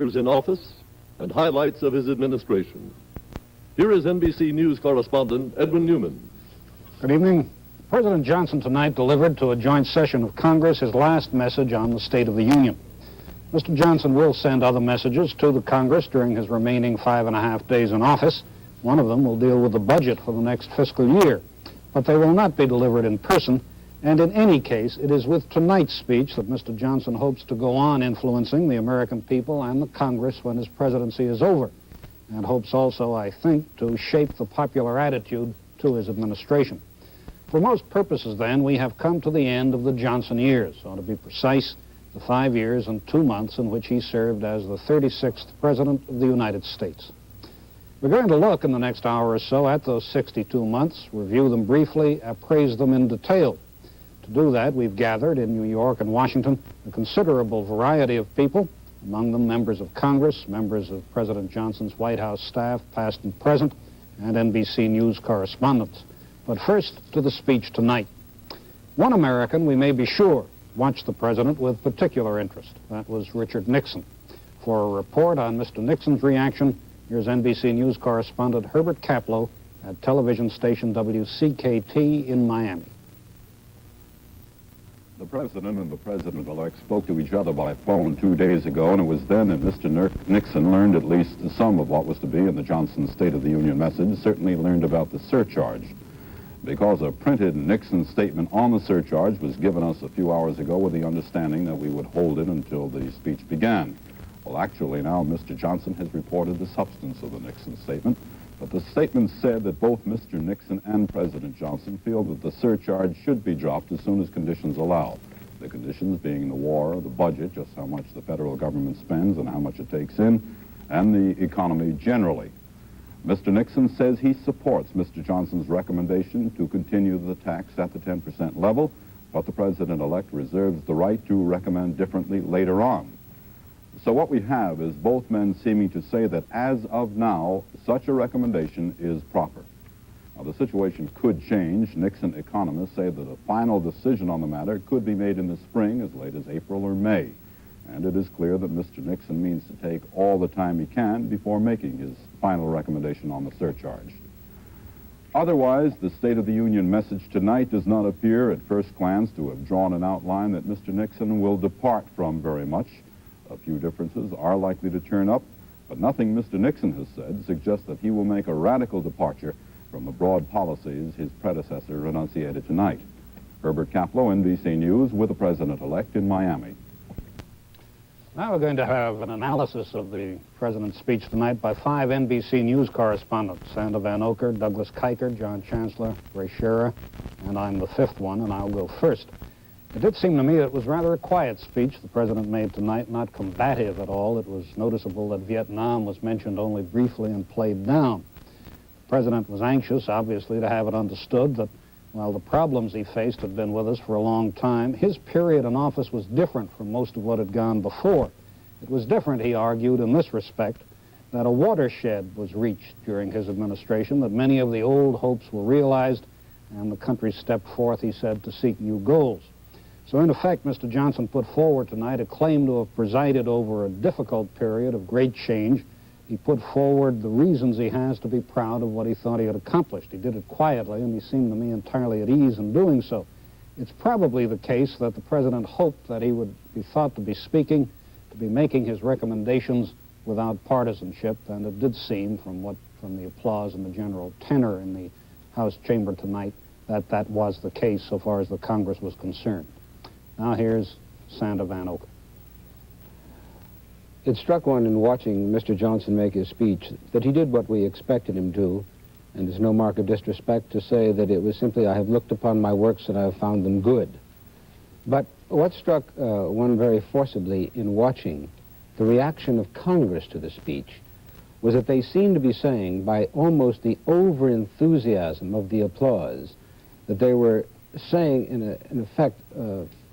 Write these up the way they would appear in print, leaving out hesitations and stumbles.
years in office and highlights of his administration. Here is NBC News correspondent Edwin Newman. Good evening. President Johnson tonight delivered to a joint session of Congress his last message on the State of the Union. Mr. Johnson will send other messages to the Congress during his remaining 5.5 days in office. One of them will deal with the budget for the next fiscal year, but they will not be delivered in person. And in any case, it is with tonight's speech that Mr. Johnson hopes to go on influencing the American people and the Congress when his presidency is over, and hopes also, I think, to shape the popular attitude to his administration. For most purposes, then, we have come to the end of the Johnson years, or to be precise, the 5 years and 2 months in which he served as the 36th President of the United States. We're going to look in the next hour or so at those 62 months, review them briefly, appraise them in detail. To do that, we've gathered in New York and Washington a considerable variety of people, among them members of Congress, members of President Johnson's White House staff, past and present, and NBC News correspondents. But first, to the speech tonight. One American, we may be sure, watched the president with particular interest. That was Richard Nixon. For a report on Mr. Nixon's reaction, here's NBC News correspondent Herbert Kaplow at television station WCKT in Miami. The president and the president-elect spoke to each other by phone 2 days ago, and it was then that Mr. Nixon learned at least some of what was to be in the Johnson State of the Union message, certainly learned about the surcharge, because a printed Nixon statement on the surcharge was given us a few hours ago with the understanding that we would hold it until the speech began. Well, actually now Mr. Johnson has reported the substance of the Nixon statement, but the statement said that both Mr. Nixon and President Johnson feel that the surcharge should be dropped as soon as conditions allow. The conditions being the war, the budget, just how much the federal government spends and how much it takes in, and the economy generally. Mr. Nixon says he supports Mr. Johnson's recommendation to continue the tax at the 10% level, but the president-elect reserves the right to recommend differently later on. So what we have is both men seeming to say that as of now, such a recommendation is proper. Now, the situation could change. Nixon economists say that a final decision on the matter could be made in the spring, as late as April or May. And it is clear that Mr. Nixon means to take all the time he can before making his final recommendation on the surcharge. Otherwise, the State of the Union message tonight does not appear at first glance to have drawn an outline that Mr. Nixon will depart from very much. A few differences are likely to turn up, but nothing Mr. Nixon has said suggests that he will make a radical departure from the broad policies his predecessor enunciated tonight. Herbert Kaplow, NBC News, with the President-elect in Miami. Now we're going to have an analysis of the President's speech tonight by 5 NBC News correspondents, Sander Van Oker, Douglas Kiker, John Chancellor, Ray Scherer, and I'm the fifth one, and I'll go first. It did seem to me it was rather a quiet speech the President made tonight, not combative at all. It was noticeable that Vietnam was mentioned only briefly and played down. The President was anxious, obviously, to have it understood that while the problems he faced had been with us for a long time, his period in office was different from most of what had gone before. It was different, he argued, in this respect, that a watershed was reached during his administration, that many of the old hopes were realized, and the country stepped forth, he said, to seek new goals. So, in effect, Mr. Johnson put forward tonight a claim to have presided over a difficult period of great change. He put forward the reasons he has to be proud of what he thought he had accomplished. He did it quietly, and he seemed to me entirely at ease in doing so. It's probably the case that the President hoped that he would be thought to be speaking, to be making his recommendations without partisanship, and it did seem, from the applause and the general tenor in the House chamber tonight, that that was the case so far as the Congress was concerned. Now here's Sander Van Oker. It struck one in watching Mr. Johnson make his speech that he did what we expected him to, and it's no mark of disrespect to say that it was simply, I have looked upon my works and I have found them good. But what struck one very forcibly in watching the reaction of Congress to the speech was that they seemed to be saying, by almost the over-enthusiasm of the applause, that they were saying, in effect,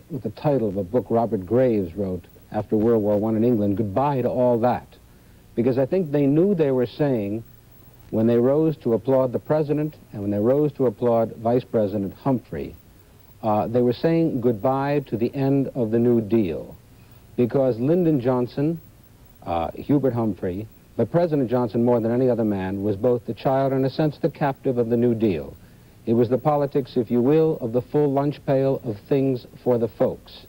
with the title of a book Robert Graves wrote after World War I in England, goodbye to all that. Because I think they knew they were saying, when they rose to applaud the President and when they rose to applaud Vice President Humphrey, they were saying goodbye to the end of the New Deal. Because Lyndon Johnson Hubert Humphrey, but President Johnson, more than any other man, was both the child and, in a sense, the captive of the New Deal. It was the politics, if you will, of the full lunch pail of things for the folks.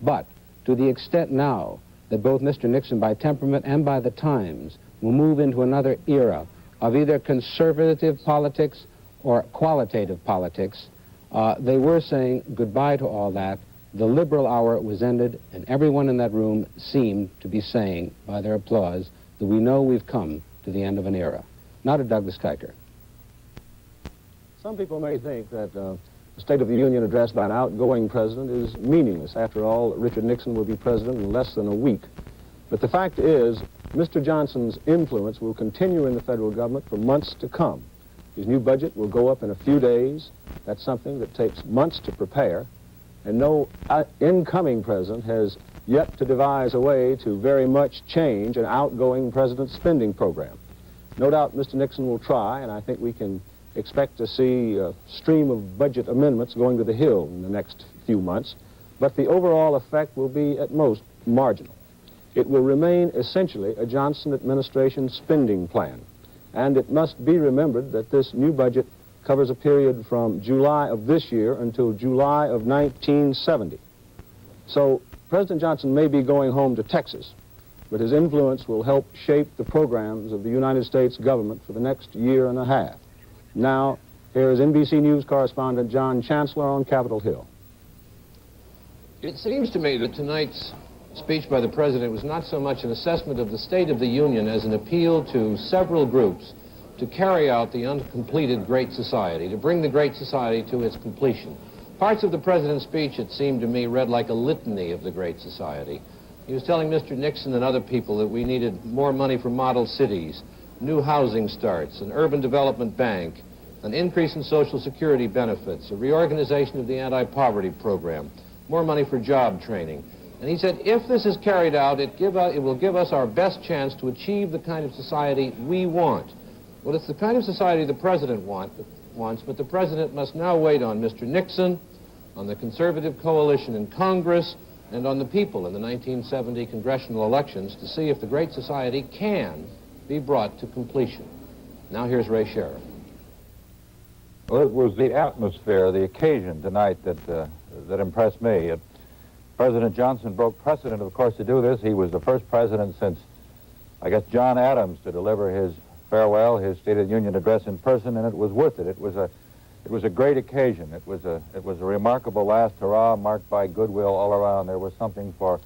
But to the extent now that both Mr. Nixon, by temperament and by the times, will move into another era of either conservative politics or qualitative politics, they were saying goodbye to all that. The liberal hour was ended, and everyone in that room seemed to be saying, by their applause, that we know we've come to the end of an era. Now to Douglas Kiker. Some people may think that the State of the Union address by an outgoing president is meaningless. After all, Richard Nixon will be president in less than a week. But the fact is, Mr. Johnson's influence will continue in the federal government for months to come. His new budget will go up in a few days. That's something that takes months to prepare. And no incoming president has yet to devise a way to very much change an outgoing president's spending program. No doubt Mr. Nixon will try, and I think we can expect to see a stream of budget amendments going to the Hill in the next few months, but the overall effect will be at most marginal. It will remain essentially a Johnson administration spending plan, and it must be remembered that this new budget covers a period from July of this year until July of 1970. So President Johnson may be going home to Texas, but his influence will help shape the programs of the United States government for the next year and a half. Now, here is NBC News correspondent John Chancellor on Capitol Hill. It seems to me that tonight's speech by the President was not so much an assessment of the State of the Union as an appeal to several groups to carry out the uncompleted Great Society, to bring the Great Society to its completion. Parts of the President's speech, it seemed to me, read like a litany of the Great Society. He was telling Mr. Nixon and other people that we needed more money for model cities, new housing starts, an urban development bank, an increase in Social Security benefits, a reorganization of the anti-poverty program, more money for job training. And he said, if this is carried out, it will give us our best chance to achieve the kind of society we want. Well, it's the kind of society the President wants, but the President must now wait on Mr. Nixon, on the conservative coalition in Congress, and on the people in the 1970 congressional elections to see if the Great Society can be brought to completion. Now here's Ray Sheriff. Well, it was the atmosphere, the occasion tonight that impressed me. President Johnson broke precedent, of course, to do this. He was the first president since, I guess, John Adams to deliver his farewell, his State of the Union address in person, and it was worth it. It was a great occasion. It was a remarkable last hurrah marked by goodwill all around. There was something for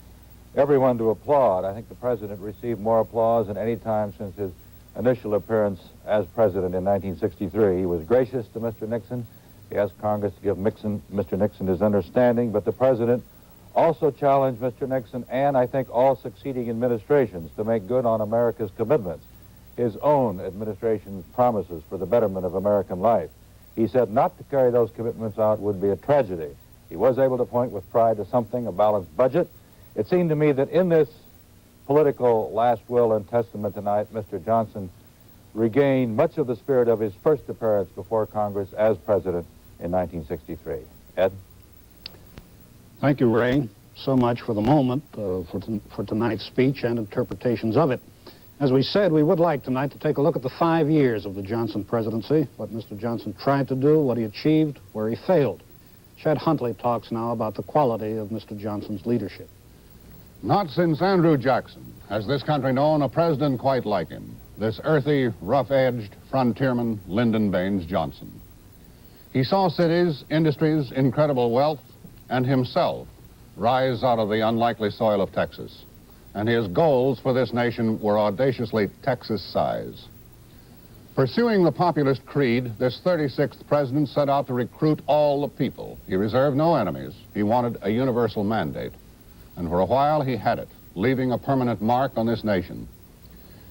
everyone to applaud. I think the President received more applause than any time since his initial appearance as President in 1963. He was gracious to Mr. Nixon. He asked Congress to give Mr. Nixon his understanding, but the President also challenged Mr. Nixon and, I think, all succeeding administrations to make good on America's commitments, his own administration's promises for the betterment of American life. He said not to carry those commitments out would be a tragedy. He was able to point with pride to something, a balanced budget. It seemed to me that in this political last will and testament tonight, Mr. Johnson regained much of the spirit of his first appearance before Congress as President in 1963. Ed? Thank you, Ray, so much for the moment, for tonight's speech and interpretations of it. As we said, we would like tonight to take a look at the 5 years of the Johnson presidency, what Mr. Johnson tried to do, what he achieved, where he failed. Chet Huntley talks now about the quality of Mr. Johnson's leadership. Not since Andrew Jackson has this country known a president quite like him, this earthy, rough-edged frontierman, Lyndon Baines Johnson. He saw cities, industries, incredible wealth, and himself rise out of the unlikely soil of Texas. And his goals for this nation were audaciously Texas size. Pursuing the populist creed, this 36th president set out to recruit all the people. He reserved no enemies. He wanted a universal mandate. And for a while he had it, leaving a permanent mark on this nation.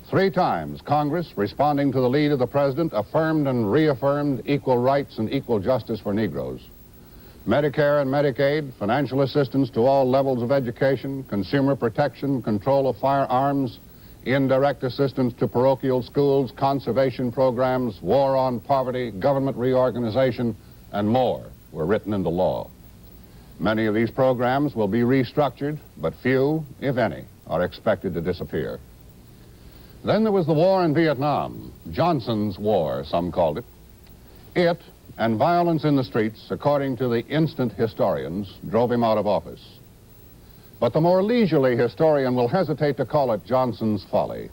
3 times, Congress, responding to the lead of the president, affirmed and reaffirmed equal rights and equal justice for Negroes. Medicare and Medicaid, financial assistance to all levels of education, consumer protection, control of firearms, indirect assistance to parochial schools, conservation programs, war on poverty, government reorganization, and more were written into law. Many of these programs will be restructured, but few, if any, are expected to disappear. Then there was the war in Vietnam, Johnson's War, some called it. It, and violence in the streets, according to the instant historians, drove him out of office. But the more leisurely historian will hesitate to call it Johnson's folly.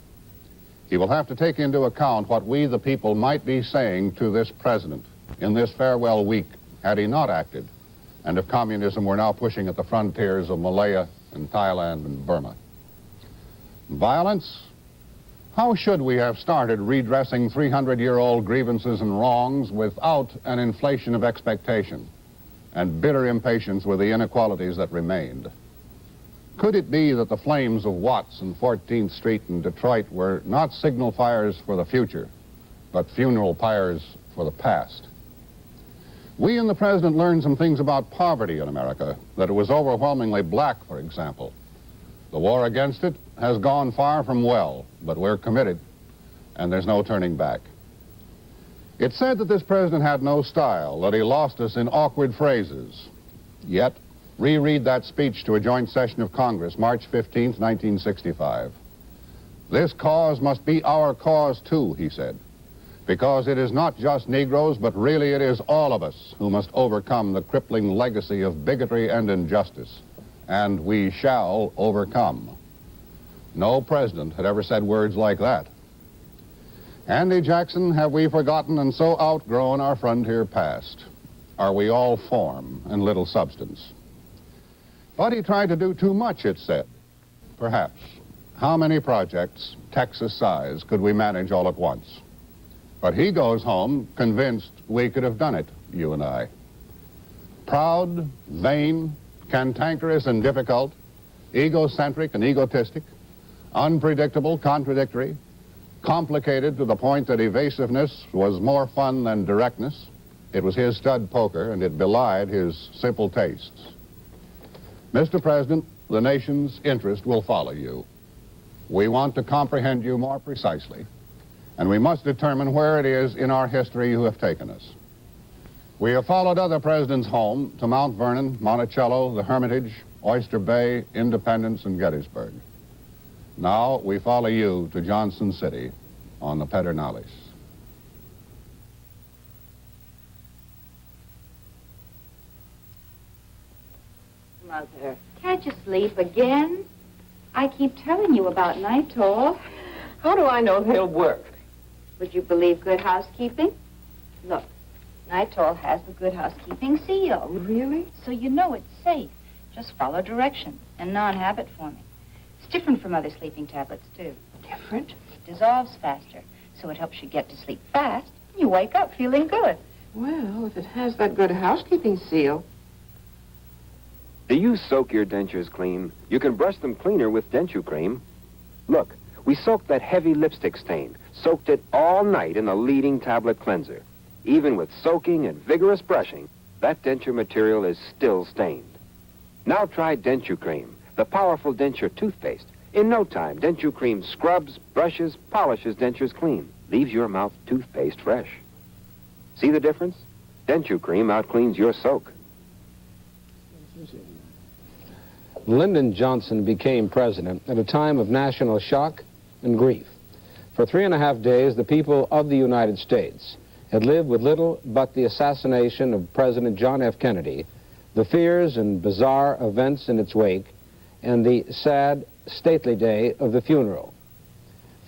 He will have to take into account what we, the people, might be saying to this president in this farewell week had he not acted, and if communism were now pushing at the frontiers of Malaya and Thailand and Burma. Violence? How should we have started redressing 300-year-old grievances and wrongs without an inflation of expectation and bitter impatience with the inequalities that remained? Could it be that the flames of Watts and 14th Street in Detroit were not signal fires for the future, but funeral pyres for the past? We and the president learned some things about poverty in America, that it was overwhelmingly black, for example. The war against it has gone far from well, but we're committed, and there's no turning back. It's said that this president had no style, that he lost us in awkward phrases. Yet, reread that speech to a joint session of Congress, March 15th, 1965. This cause must be our cause too, he said, because it is not just Negroes, but really it is all of us who must overcome the crippling legacy of bigotry and injustice. And we shall overcome. No president had ever said words like that. Andy Jackson, have we forgotten and so outgrown our frontier past? Are we all form and little substance? But he tried to do too much, it said. Perhaps. How many projects, Texas size, could we manage all at once? But he goes home convinced we could have done it, you and I. Proud, vain, cantankerous and difficult, egocentric and egotistic, unpredictable, contradictory, complicated to the point that evasiveness was more fun than directness. It was his stud poker, and it belied his simple tastes. Mr. President, the nation's interest will follow you. We want to comprehend you more precisely, and we must determine where it is in our history you have taken us. We have followed other presidents home to Mount Vernon, Monticello, the Hermitage, Oyster Bay, Independence, and Gettysburg. Now we follow you to Johnson City on the Pedernales. Mother, can't you sleep again? I keep telling you about Nitol. How do I know they'll work? Would you believe good housekeeping? Look, Nitol has the good housekeeping seal. Really? So you know it's safe. Just follow directions and non-habit forming. It's different from other sleeping tablets, too. Different? It dissolves faster, so it helps you get to sleep fast, and you wake up feeling good. Well, if it has that good housekeeping seal. Do you soak your dentures clean? You can brush them cleaner with Denture Cream. Look, we soaked that heavy lipstick stain, soaked it all night in a leading tablet cleanser. Even with soaking and vigorous brushing, that denture material is still stained. Now try Denture Cream, the powerful denture toothpaste. In no time, Denture Cream scrubs, brushes, polishes dentures clean, leaves your mouth toothpaste fresh. See the difference? Denture Cream outcleans your soak. Lyndon Johnson became president at a time of national shock and grief. For 3.5 days, the people of the United States had lived with little but the assassination of President John F. Kennedy, the fears and bizarre events in its wake, and the sad, stately day of the funeral.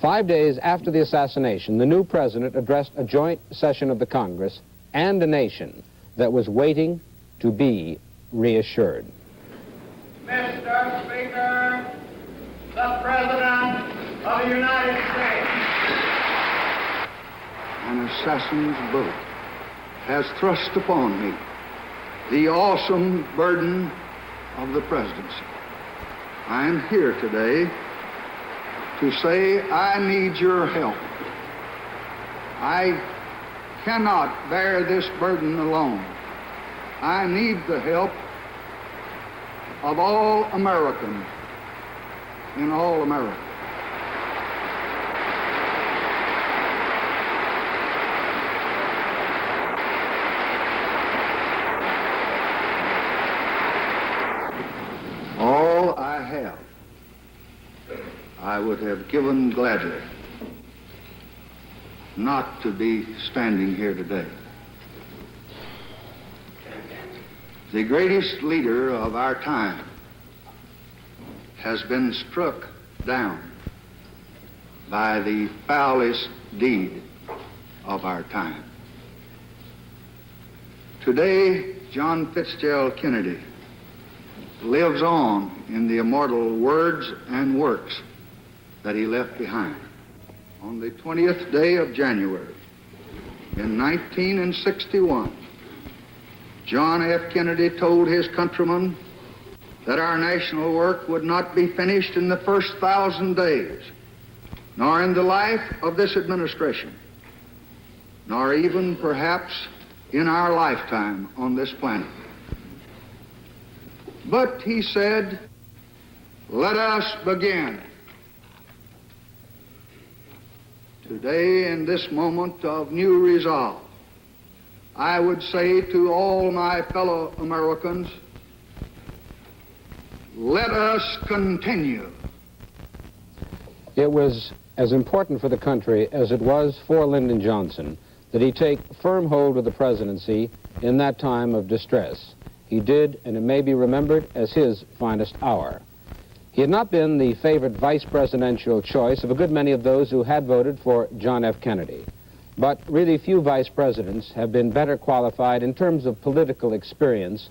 5 days after the assassination, the new president addressed a joint session of the Congress and a nation that was waiting to be reassured. Mr. Speaker, the President of the United States. An assassin's bullet has thrust upon me the awesome burden of the presidency. I am here today to say I need your help. I cannot bear this burden alone. I need the help of all Americans in all America. All I have, I would have given gladly not to be standing here today. The greatest leader of our time has been struck down by the foulest deed of our time. Today, John Fitzgerald Kennedy lives on in the immortal words and works that he left behind. On the 20th day of January in 1961, John F. Kennedy told his countrymen that our national work would not be finished in the first 1,000 days, nor in the life of this administration, nor even perhaps in our lifetime on this planet. But he said, let us begin. Today, in this moment of new resolve, I would say to all my fellow Americans, let us continue. It was as important for the country as it was for Lyndon Johnson that he take firm hold of the presidency in that time of distress. He did, and it may be remembered as his finest hour. He had not been the favored vice presidential choice of a good many of those who had voted for John F. Kennedy. But really few vice presidents have been better qualified in terms of political experience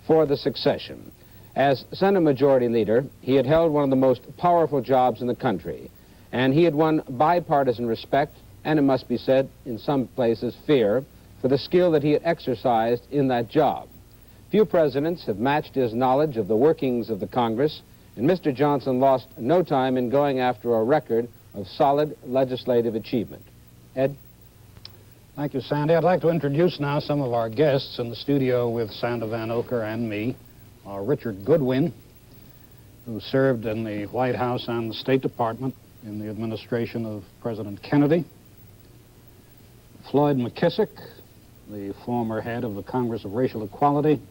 for the succession. As Senate Majority Leader, he had held one of the most powerful jobs in the country, and he had won bipartisan respect, and it must be said, in some places, fear, for the skill that he had exercised in that job. Few presidents have matched his knowledge of the workings of the Congress, and Mr. Johnson lost no time in going after a record of solid legislative achievement. Ed? Thank you, Sandy. I'd like to introduce now some of our guests in the studio with Sandra Van Oker and me. Richard Goodwin, who served in the White House and the State Department in the administration of President Kennedy. Floyd McKissick, the former head of the Congress of Racial Equality.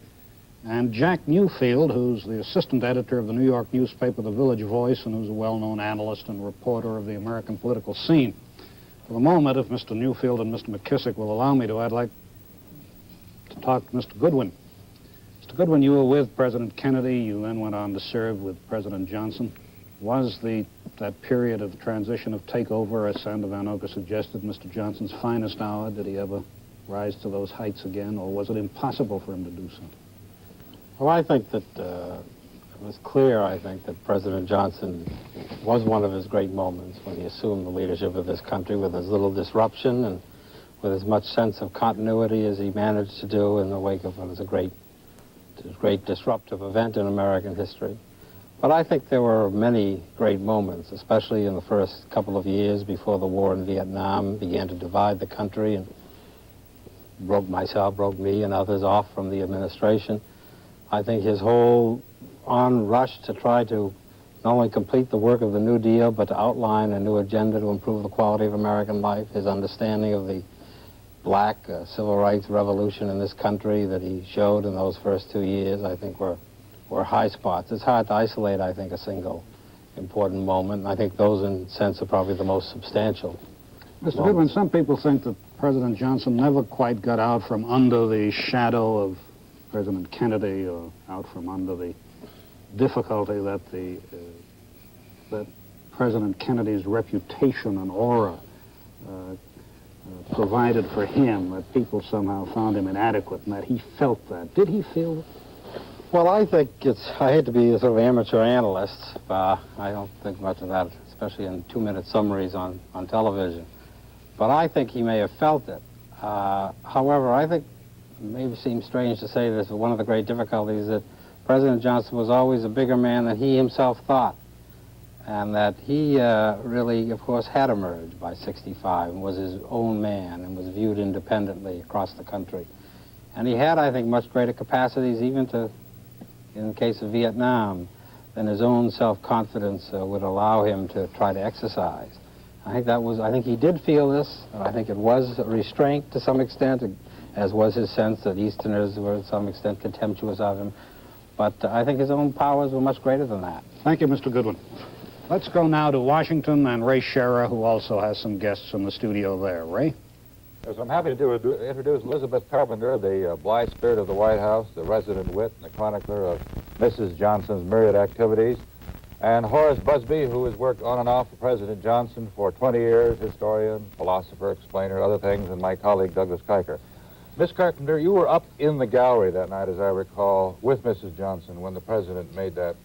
And Jack Newfield, who's the assistant editor of the New York newspaper The Village Voice and who's a well-known analyst and reporter of the American political scene. For the moment, if Mr. Newfield and Mr. McKissick will allow me to, I'd like to talk to Mr. Goodwin. Mr. Goodwin, you were with President Kennedy. You then went on to serve with President Johnson. Was that period of transition of takeover, as Sandra Van Oker suggested, Mr. Johnson's finest hour? Did he ever rise to those heights again, or was it impossible for him to do so? Well, I think that it was clear, I think, that President Johnson was one of his great moments when he assumed the leadership of this country with as little disruption and with as much sense of continuity as he managed to do in the wake of what was a great disruptive event in American history. But I think there were many great moments, especially in the first couple of years before the war in Vietnam began to divide the country and broke me and others off from the administration. I think his whole onrush to try to not only complete the work of the New Deal, but to outline a new agenda to improve the quality of American life, his understanding of the black civil rights revolution in this country that he showed in those first 2 years, I think were high spots. It's hard to isolate, I think, a single important moment. And I think those, in a sense, are probably the most substantial. Mr. Goodwin, some people think that President Johnson never quite got out from under the shadow of President Kennedy, or out from under the difficulty that that President Kennedy's reputation and aura provided for him, that people somehow found him inadequate, and that he felt that. Did he feel that? Well, I think I hate to be a sort of amateur analyst, but I don't think much of that, especially in 2-minute summaries on television. But I think he may have felt it. However, I think it may seem strange to say this, but one of the great difficulties that President Johnson was always a bigger man than he himself thought, and that he really, of course, had emerged by '65 and was his own man and was viewed independently across the country. And he had, I think, much greater capacities even to, in the case of Vietnam, than his own self-confidence would allow him to try to exercise. I think he did feel this, and I think it was a restraint to some extent, as was his sense that Easterners were to some extent contemptuous of him. But I think his own powers were much greater than that. Thank you, Mr. Goodwin. Let's go now to Washington and Ray Scherer, who also has some guests in the studio there. Ray? Yes, I'm happy to introduce Elizabeth Carpenter, the blithe spirit of the White House, the resident wit and the chronicler of Mrs. Johnson's myriad activities, and Horace Busby, who has worked on and off for President Johnson for 20 years, historian, philosopher, explainer, other things, and my colleague Douglas Kiker. Miss Carpenter, you were up in the gallery that night, as I recall, with Mrs. Johnson when the President made that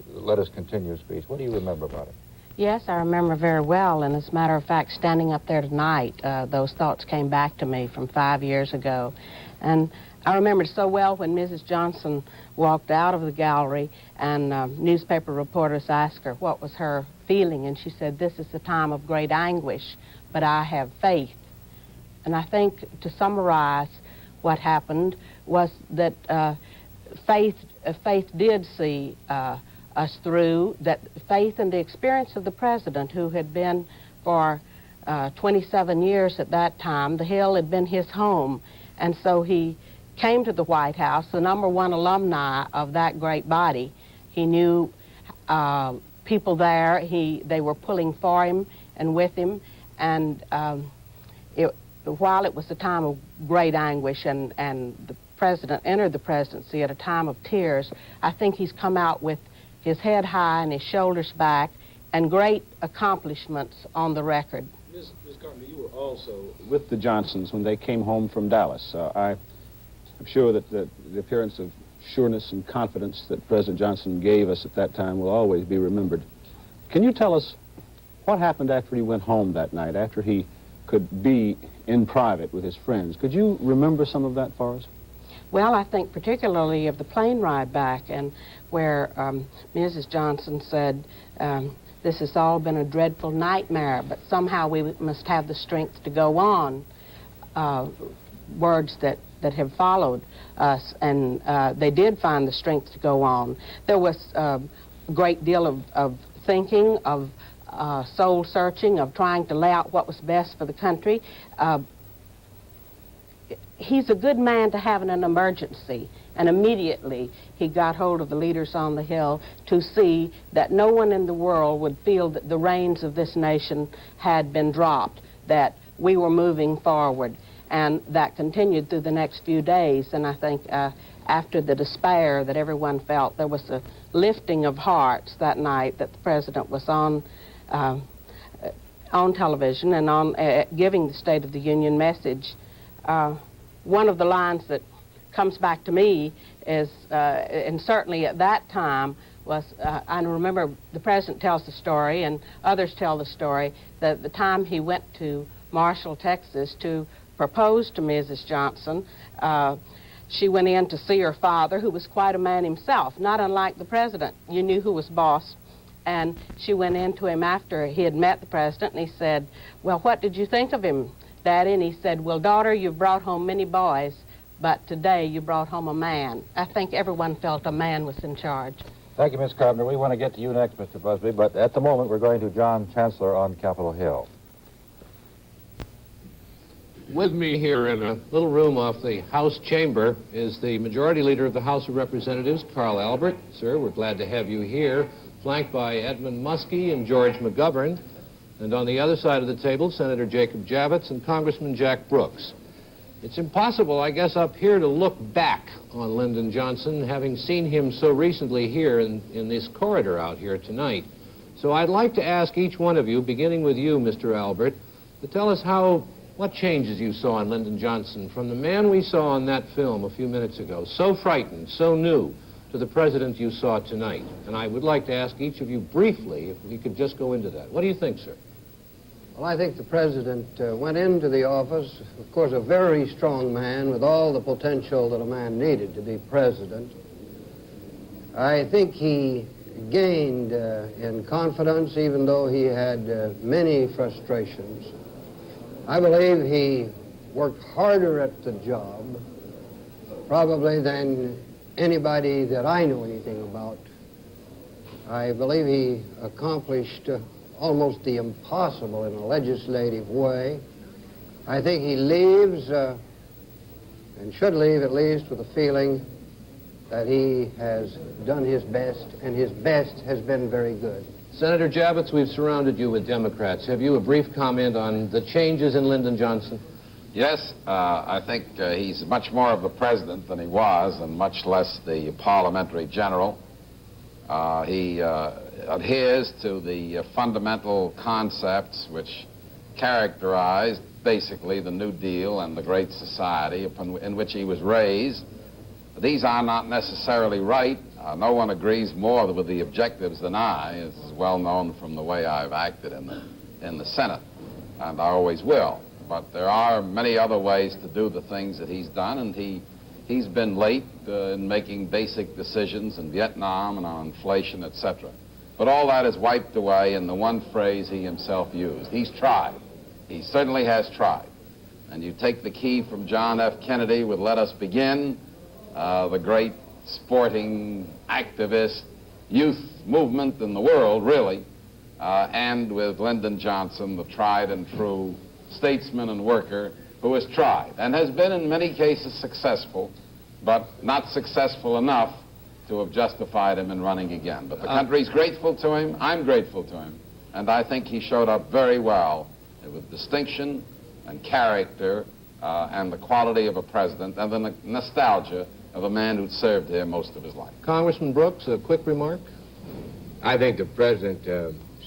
let us continue speech. What do you remember about it? Yes, I remember very well, and as a matter of fact, standing up there tonight, those thoughts came back to me from 5 years ago. And I remember so well when Mrs. Johnson walked out of the gallery and newspaper reporters asked her what was her feeling, and she said, "This is a time of great anguish, but I have faith." And I think to summarize what happened was that faith did see us through, that faith in the experience of the President, who had been for 27 years at that time. The Hill had been his home, and so he came to the White House, the #1 alumni of that great body. He knew people there. They were pulling for him and with him, and while it was a time of great anguish and the President entered the presidency at a time of tears, I think he's come out with his head high and his shoulders back and great accomplishments on the record. Ms. Carpenter, you were also with the Johnsons when they came home from Dallas. I'm sure that the appearance of sureness and confidence that President Johnson gave us at that time will always be remembered. Can you tell us what happened after he went home that night, after he could be in private with his friends? Could you remember some of that for us? Well, I think particularly of the plane ride back, and where Mrs. Johnson said, "This has all been a dreadful nightmare, but somehow we must have the strength to go on." Words that have followed us, and they did find the strength to go on. There was a great deal of thinking, of soul searching, of trying to lay out what was best for the country. He's a good man to have in an emergency, and immediately he got hold of the leaders on the Hill to see that no one in the world would feel that the reins of this nation had been dropped, that we were moving forward. And that continued through the next few days, and I think after the despair that everyone felt, there was a lifting of hearts that night that the President was on television and on giving the State of the Union message. One of the lines that comes back to me is, and certainly at that time, was, I remember the President tells the story, and others tell the story, that the time he went to Marshall, Texas, to propose to Mrs. Johnson, she went in to see her father, who was quite a man himself, not unlike the President. You knew who was boss. And she went in to him after he had met the President, and he said, "Well, what did you think of him, Daddy?" And he said, "Well, daughter, you've brought home many boys, but today you brought home a man." I think everyone felt a man was in charge. Thank you, Miss Carpenter. We want to get to you next, Mr. Busby, but at the moment we're going to John Chancellor on Capitol Hill. With me here in a little room off the House chamber is the Majority Leader of the House of Representatives, Carl Albert. Sir, we're glad to have you here, flanked by Edmund Muskie and George McGovern. And on the other side of the table, Senator Jacob Javits and Congressman Jack Brooks. It's impossible, I guess, up here to look back on Lyndon Johnson, having seen him so recently here in this corridor out here tonight. So I'd like to ask each one of you, beginning with you, Mr. Albert, to tell us what changes you saw in Lyndon Johnson from the man we saw on that film a few minutes ago, so frightened, so new, to the President you saw tonight. And I would like to ask each of you briefly if we could just go into that. What do you think, sir? Well, I think the President went into the office, of course, a very strong man with all the potential that a man needed to be President. I think he gained in confidence, even though he had many frustrations. I believe he worked harder at the job, probably than anybody that I know anything about. I believe he accomplished almost the impossible in a legislative way. I think he leaves, and should leave at least, with a feeling that he has done his best, and his best has been very good. Senator Javits, we've surrounded you with Democrats. Have you a brief comment on the changes in Lyndon Johnson? Yes, I think he's much more of the president than he was, and much less the parliamentary general. He adheres to the fundamental concepts which characterized basically the New Deal and the Great Society in which he was raised. These are not necessarily right. No one agrees more with the objectives than I. It's well known from the way I've acted in the Senate, and I always will. But there are many other ways to do the things that he's done, and he's been late in making basic decisions in Vietnam and on inflation, etc. But all that is wiped away in the one phrase he himself used. He's tried. He certainly has tried. And you take the key from John F. Kennedy with "Let us begin," the great sporting activist youth movement in the world, really, and with Lyndon Johnson, the tried and true statesman and worker who has tried and has been in many cases successful, but not successful enough to have justified him in running again. But the country's grateful to him, I'm grateful to him, and I think he showed up very well with distinction and character and the quality of a president and the nostalgia of a man who'd served here most of his life. Congressman Brooks, a quick remark? I think the president,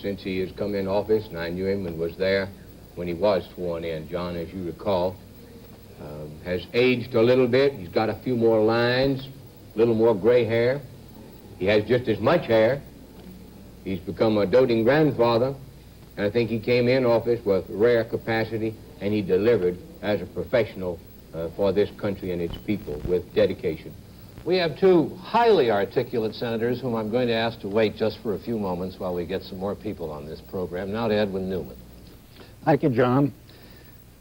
since he has come in office, and I knew him and was there when he was sworn in, John, as you recall, has aged a little bit. He's got a few more lines, a little more gray hair. He has just as much hair. He's become a doting grandfather, and I think he came in office with rare capacity, and he delivered as a professional for this country and its people with dedication. We have two highly articulate senators whom I'm going to ask to wait just for a few moments while we get some more people on this program. Now to Edwin Newman. Thank you, John.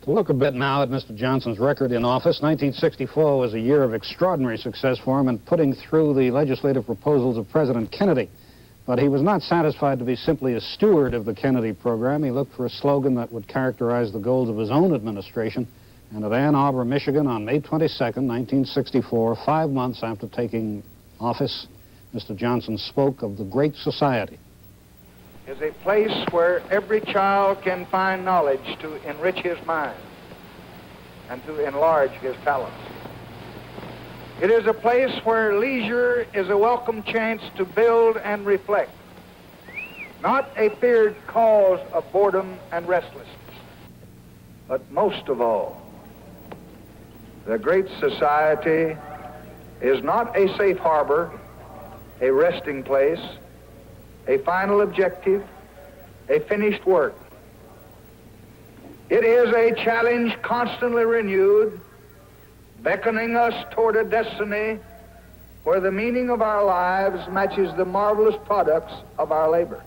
To look a bit now at Mr. Johnson's record in office, 1964 was a year of extraordinary success for him in putting through the legislative proposals of President Kennedy. But he was not satisfied to be simply a steward of the Kennedy program. He looked for a slogan that would characterize the goals of his own administration. And at Ann Arbor, Michigan, on May 22nd, 1964, 5 months after taking office, Mr. Johnson spoke of the Great Society. Is a place where every child can find knowledge to enrich his mind and to enlarge his talents. It is a place where leisure is a welcome chance to build and reflect, not a feared cause of boredom and restlessness. But most of all, the Great Society is not a safe harbor, a resting place, a final objective, a finished work. It is a challenge constantly renewed, beckoning us toward a destiny where the meaning of our lives matches the marvelous products of our labor.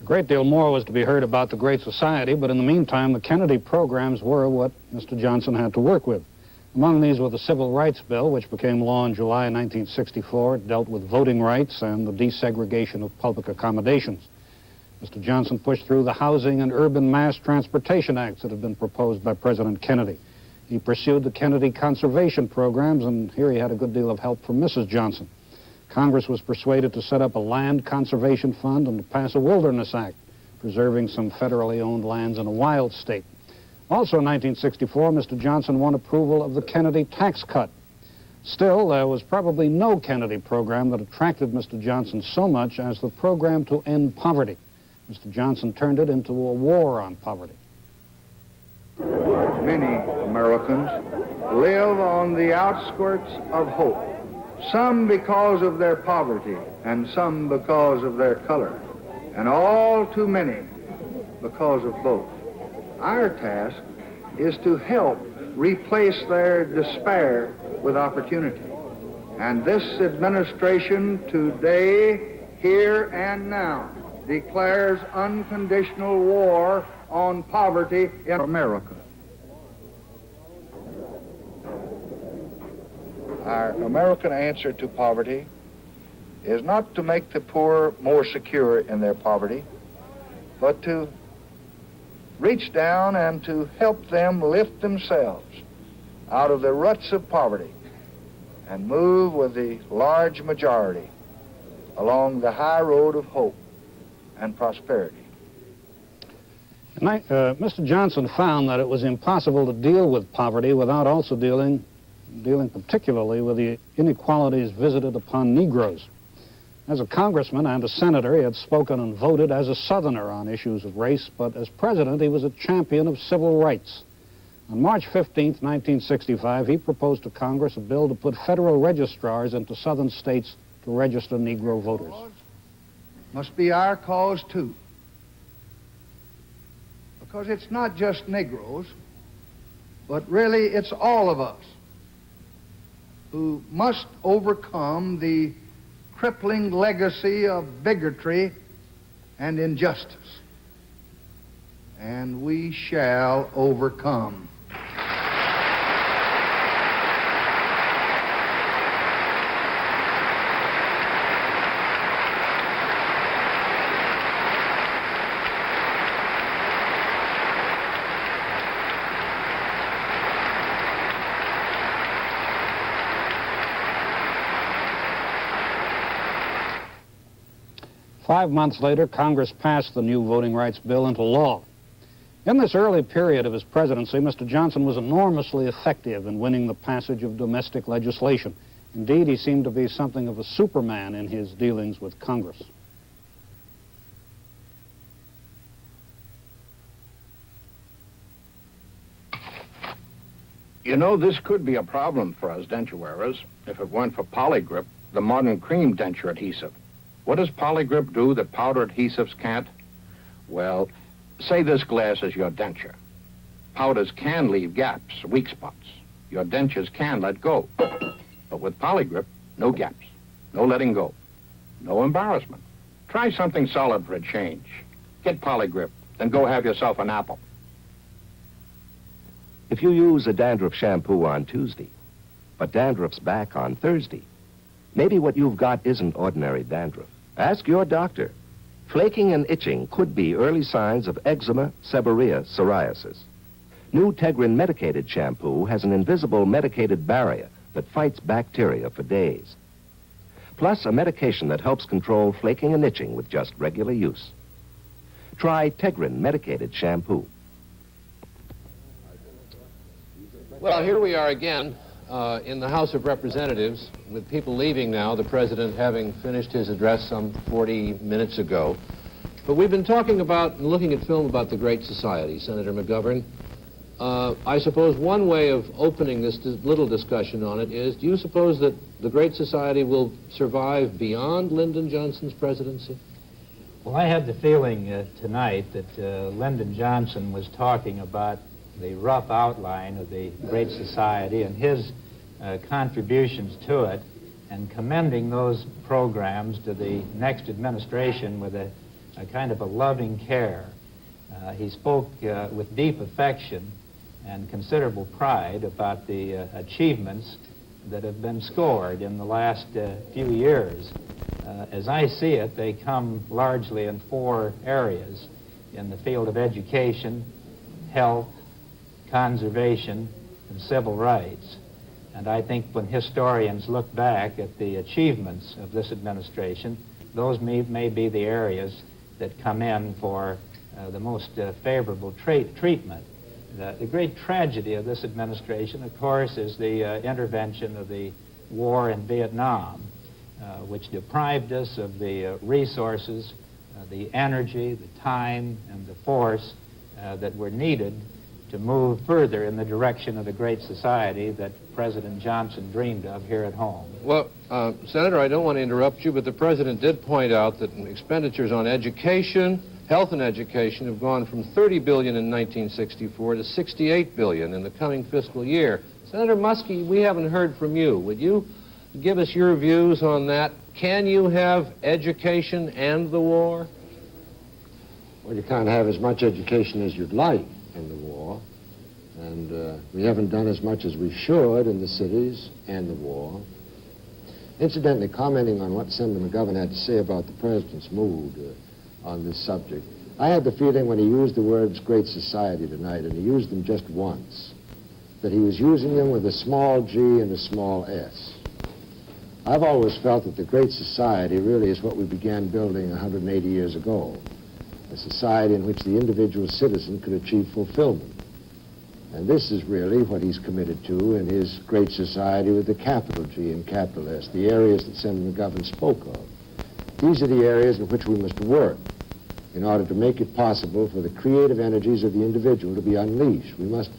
A great deal more was to be heard about the Great Society, but in the meantime, the Kennedy programs were what Mr. Johnson had to work with. Among these were the Civil Rights Bill, which became law in July 1964. It dealt with voting rights and the desegregation of public accommodations. Mr. Johnson pushed through the Housing and Urban Mass Transportation Acts that had been proposed by President Kennedy. He pursued the Kennedy conservation programs, and here he had a good deal of help from Mrs. Johnson. Congress was persuaded to set up a land conservation fund and to pass a Wilderness Act, preserving some federally owned lands in a wild state. Also in 1964, Mr. Johnson won approval of the Kennedy tax cut. Still, there was probably no Kennedy program that attracted Mr. Johnson so much as the program to end poverty. Mr. Johnson turned it into a war on poverty. Many Americans live on the outskirts of hope, some because of their poverty and some because of their color, and all too many because of both. Our task is to help replace their despair with opportunity. And this administration today, here and now, declares unconditional war on poverty in America. Our American answer to poverty is not to make the poor more secure in their poverty, but to reach down and to help them lift themselves out of the ruts of poverty and move with the large majority along the high road of hope and prosperity. Mr. Johnson found that it was impossible to deal with poverty without also dealing particularly with the inequalities visited upon Negroes. As a congressman and a senator, he had spoken and voted as a Southerner on issues of race, but as president, he was a champion of civil rights. On March 15, 1965, he proposed to Congress a bill to put federal registrars into Southern states to register Negro voters. Must be our cause, too. Because it's not just Negroes, but really it's all of us who must overcome the crippling legacy of bigotry and injustice. And we shall overcome. 5 months later, Congress passed the new voting rights bill into law. In this early period of his presidency, Mr. Johnson was enormously effective in winning the passage of domestic legislation. Indeed, he seemed to be something of a Superman in his dealings with Congress. You know, this could be a problem for us denture wearers if it weren't for Polygrip, the modern cream denture adhesive. What does Polygrip do that powder adhesives can't? Well, say this glass is your denture. Powders can leave gaps, weak spots. Your dentures can let go. But with Polygrip, no gaps, no letting go, no embarrassment. Try something solid for a change. Get Polygrip, then go have yourself an apple. If you use a dandruff shampoo on Tuesday, but dandruff's back on Thursday, maybe what you've got isn't ordinary dandruff. Ask your doctor. Flaking and itching could be early signs of eczema, seborrhea, psoriasis. New Tegrin medicated shampoo has an invisible medicated barrier that fights bacteria for days. Plus a medication that helps control flaking and itching with just regular use. Try Tegrin medicated shampoo. Well, here we are again in the House of Representatives with people leaving now, the President having finished his address some 40 minutes ago. But we've been talking about and looking at film about the Great Society, Senator McGovern. I suppose one way of opening this little discussion on it is, do you suppose that the Great Society will survive beyond Lyndon Johnson's presidency? Well, I had the feeling tonight that Lyndon Johnson was talking about the rough outline of the Great Society and his contributions to it, and commending those programs to the next administration with a kind of a loving care. He spoke with deep affection and considerable pride about the achievements that have been scored in the last few years. As I see it, they come largely in 4 areas: in the field of education, health, conservation, and civil rights. And I think when historians look back at the achievements of this administration, those may be the areas that come in for the most favorable treatment. The great tragedy of this administration, of course, is the intervention of the war in Vietnam, which deprived us of the resources, the energy, the time, and the force that were needed to move further in the direction of the Great Society that President Johnson dreamed of here at home. Well, Senator, I don't want to interrupt you, but the President did point out that expenditures on education, health and education, have gone from $30 billion in 1964 to $68 billion in the coming fiscal year. Senator Muskie, we haven't heard from you. Would you give us your views on that? Can you have education and the war? Well, you can't have as much education as you'd like in the war, and we haven't done as much as we should in the cities and the war. Incidentally, commenting on what Senator McGovern had to say about the President's mood on this subject, I had the feeling when he used the words Great Society tonight, and he used them just once, that he was using them with a small g and a small s. I've always felt that the Great Society really is what we began building 180 years ago, a society in which the individual citizen could achieve fulfillment. And this is really what he's committed to in his Great Society with the capital G and capital S, the areas that Senator McGovern spoke of. These are the areas in which we must work in order to make it possible for the creative energies of the individual to be unleashed. We must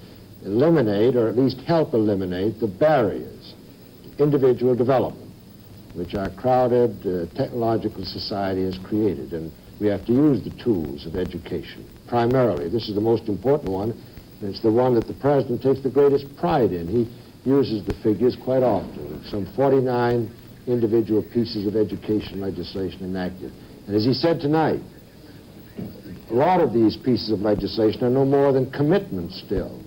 eliminate, or at least help eliminate, the barriers to individual development which our crowded technological society has created. And we have to use the tools of education. Primarily, this is the most important one, and it's the one that the President takes the greatest pride in. He uses the figures quite often, some 49 individual pieces of education legislation enacted. And as he said tonight, a lot of these pieces of legislation are no more than commitments still.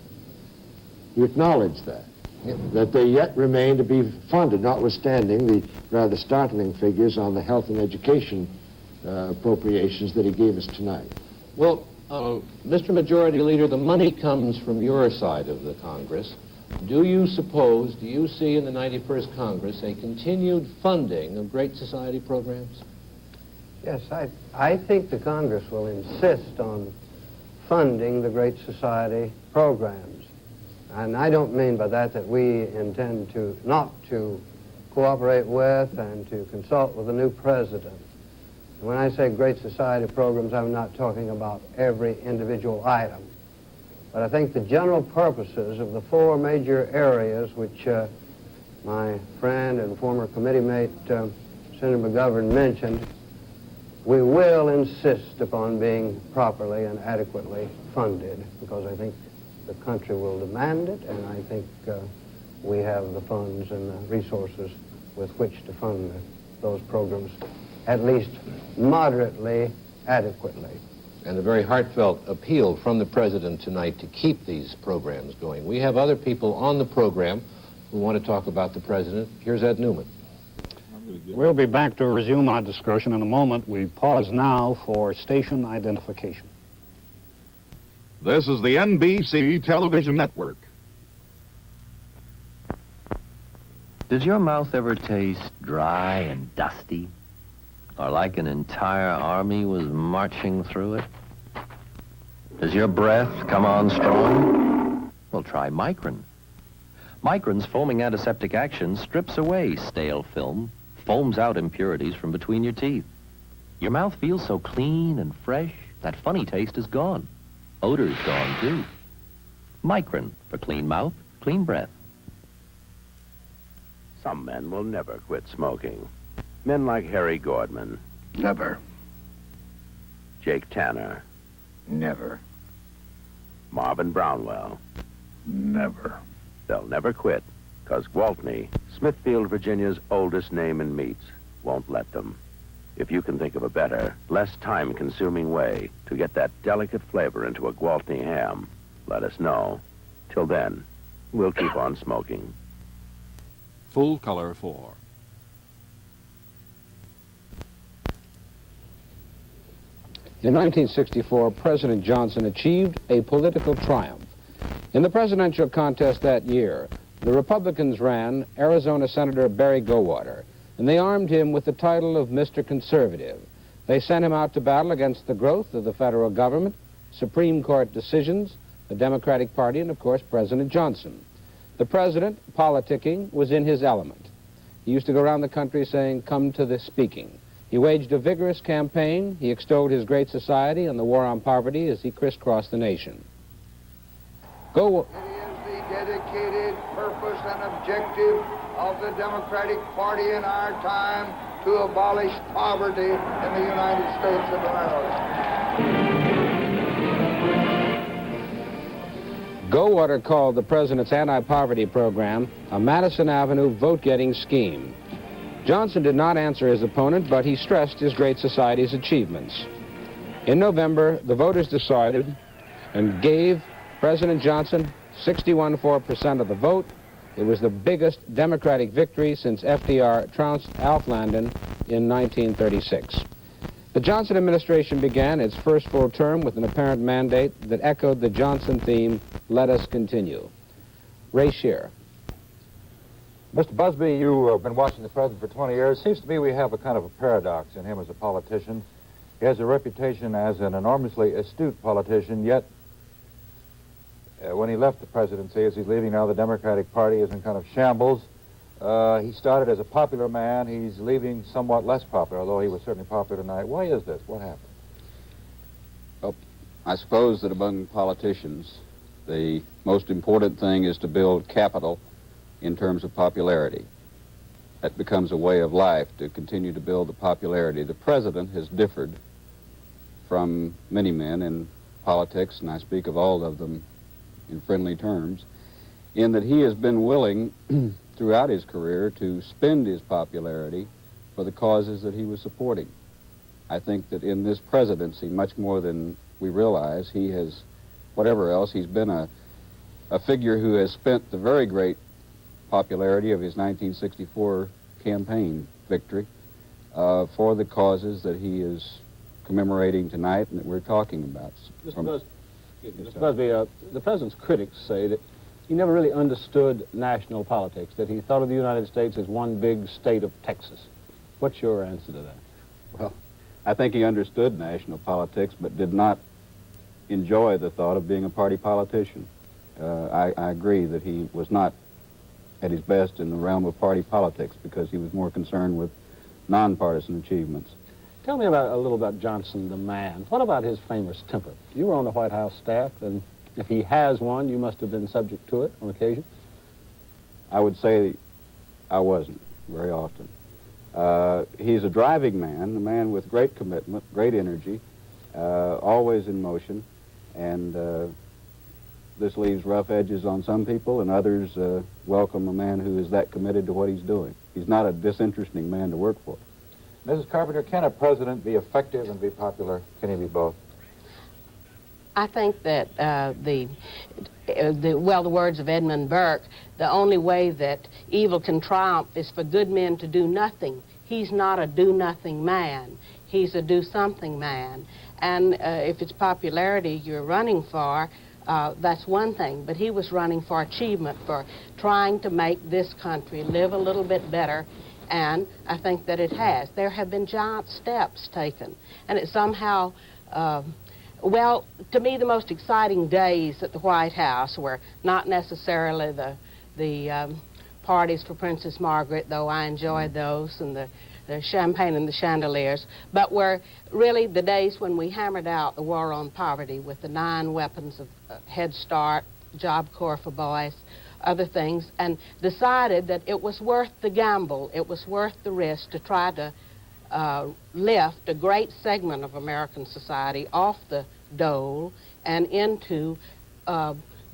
He acknowledged that they yet remain to be funded, notwithstanding the rather startling figures on the health and education appropriations that he gave us tonight. Well, Mr. Majority Leader, the money comes from your side of the Congress. Do you see in the 91st Congress a continued funding of Great Society programs? Yes, I think the Congress will insist on funding the Great Society programs. And I don't mean by that that we intend not to cooperate with and to consult with the new president. And when I say Great Society programs, I'm not talking about every individual item. But I think the general purposes of the four major areas which my friend and former committee mate, Senator McGovern, mentioned, we will insist upon being properly and adequately funded, because I think the country will demand it, and I think we have the funds and the resources with which to fund those programs, at least moderately adequately. And a very heartfelt appeal from the President tonight to keep these programs going. We have other people on the program who want to talk about the President. Here's Ed Newman. We'll be back to resume our discussion in a moment. We pause now for station identification. This is the NBC television network. Does your mouth ever taste dry and dusty? Or like an entire army was marching through it? Does your breath come on strong? Well, try Micron. Micron's foaming antiseptic action strips away stale film, foams out impurities from between your teeth. Your mouth feels so clean and fresh, that funny taste is gone. Odor's gone, too. Micron, for clean mouth, clean breath. Some men will never quit smoking. Men like Harry Gordman. Never. Jake Tanner. Never. Marvin Brownwell. Never. They'll never quit, because Gwaltney, Smithfield, Virginia's oldest name in meats, won't let them. If you can think of a better, less time-consuming way to get that delicate flavor into a Gwaltney ham, let us know. Till then, we'll keep on smoking. Full color 4. In 1964, President Johnson achieved a political triumph. In the presidential contest that year, the Republicans ran Arizona Senator Barry Goldwater, and they armed him with the title of Mr. Conservative. They sent him out to battle against the growth of the federal government, Supreme Court decisions, the Democratic Party, and, of course, President Johnson. The president, politicking, was in his element. He used to go around the country saying, "Come to the speaking." He waged a vigorous campaign. He extolled his Great Society and the war on poverty as he crisscrossed the nation. It is the dedicated purpose and objective of the Democratic Party in our time to abolish poverty in the United States of America. Goldwater called the president's anti-poverty program a Madison Avenue vote-getting scheme. Johnson did not answer his opponent, but he stressed his Great Society's achievements. In November, the voters decided and gave President Johnson 61.4% of the vote. It was the biggest Democratic victory since FDR trounced Alf Landon in 1936. The Johnson administration began its first full term with an apparent mandate that echoed the Johnson theme, "Let us continue." Ray Scheer. Mr. Busby, you have been watching the president for 20 years. Seems to me we have a kind of a paradox in him as a politician. He has a reputation as an enormously astute politician, yet when he left the presidency, as he's leaving now, the Democratic Party is in kind of shambles. He started as a popular man. He's leaving somewhat less popular, although he was certainly popular tonight. Why is this? What happened? Well, I suppose that among politicians, the most important thing is to build capital in terms of popularity. That becomes a way of life to continue to build the popularity. The president has differed from many men in politics, and I speak of all of them in friendly terms, in that he has been willing throughout his career to spend his popularity for the causes that he was supporting. I think that in this presidency, much more than we realize, he has, whatever else, he's been a figure who has spent the very great popularity of his 1964 campaign victory for the causes that he is commemorating tonight and that we're talking about. Mr. Busby, the president's critics say that he never really understood national politics, that he thought of the United States as one big state of Texas. What's your answer to that? Well, I think he understood national politics, but did not enjoy the thought of being a party politician. I agree that he was not at his best in the realm of party politics because he was more concerned with nonpartisan achievements. Tell me a little about Johnson, the man. What about his famous temper? You were on the White House staff, and if he has one, you must have been subject to it on occasion. I would say I wasn't very often. He's a driving man, a man with great commitment, great energy, always in motion, and this leaves rough edges on some people, and others welcome a man who is that committed to what he's doing. He's not a disinteresting man to work for. Mrs. Carpenter, can a president be effective and be popular? Can he be both? I think that the words of Edmund Burke, the only way that evil can triumph is for good men to do nothing. He's not a do-nothing man. He's a do-something man. And if it's popularity you're running for, that's one thing. But he was running for achievement, for trying to make this country live a little bit better. And I think that it has. There have been giant steps taken. And it somehow, well, to me, the most exciting days at the White House were not necessarily the parties for Princess Margaret, though I enjoyed those, and the champagne and the chandeliers, but were really the days when we hammered out the war on poverty with the 9 weapons of Head Start, Job Corps for boys, other things, and decided that it was worth the gamble, it was worth the risk to try to lift a great segment of American society off the dole and into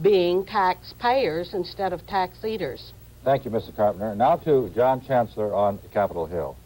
being taxpayers instead of tax eaters. Thank you, Mr. Carpenter. Now to John Chancellor on Capitol Hill.